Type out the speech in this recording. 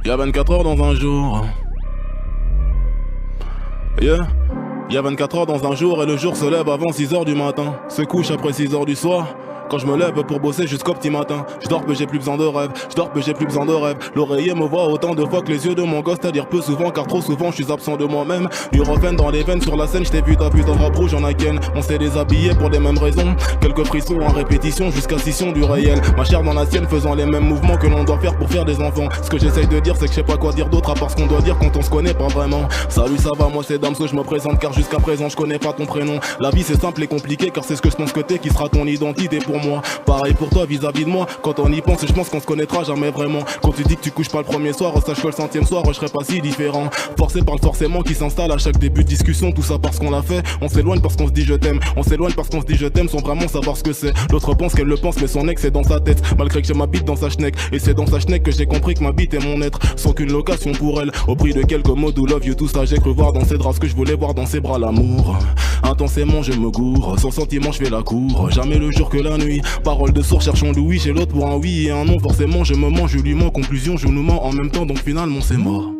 Y'a 24 heures dans un jour. Yeah. Y'a 24 heures dans un jour et le jour se lève avant 6 heures du matin. Se couche après 6 heures du soir. Quand je me lève pour bosser jusqu'au petit matin. Je dors peu, j'ai plus besoin de rêve. Je dors peu, j'ai plus besoin de rêve. L'oreiller me voit autant de fois que les yeux de mon gosse, c'est-à-dire peu souvent car trop souvent je suis absent de moi-même. Nurofen dans les veines sur la scène, j't'ai vu ta putain de rap rouge en Aken. On s'est déshabillé pour les mêmes raisons. Quelques frissons en répétition jusqu'à scission du réel. Ma chair dans la sienne faisant les mêmes mouvements que l'on doit faire pour faire des enfants. Ce que j'essaye de dire c'est que je sais pas quoi dire d'autre à part ce qu'on doit dire quand on se connaît pas vraiment. Salut ça va, moi c'est Damso, je me présente car jusqu'à présent je connais pas ton prénom. La vie c'est simple et compliqué car c'est ce que je pense que t'es qui sera ton identité pour moi. Pareil pour toi vis-à-vis de moi. Quand on y pense, je pense qu'on se connaîtra jamais vraiment. Quand tu dis que tu couches pas le premier soir, sache que le 100e soir, je serai pas si différent. Forcé par le forcément qui s'installe à chaque début de discussion. Tout ça parce qu'on l'a fait. On s'éloigne parce qu'on se dit je t'aime. On s'éloigne parce qu'on se dit je t'aime sans vraiment savoir ce que c'est. L'autre pense qu'elle le pense, mais son ex est dans sa tête. Malgré que j'ai ma bite dans sa schneck. Et c'est dans sa schneck que j'ai compris que ma bite est mon être. Sans qu'une location pour elle. Au prix de quelques mots do love you, tout ça j'ai cru voir dans ses draps ce que je voulais voir dans ses bras, l'amour. Intensément je me gourre. Sans sentiment je fais la cour. Jamais le jour que la nuit. Parole de sourd cherchons Louis chez l'autre pour un oui et un non. Forcément je me mens, je lui mens. Conclusion je nous mens en même temps donc finalement c'est mort.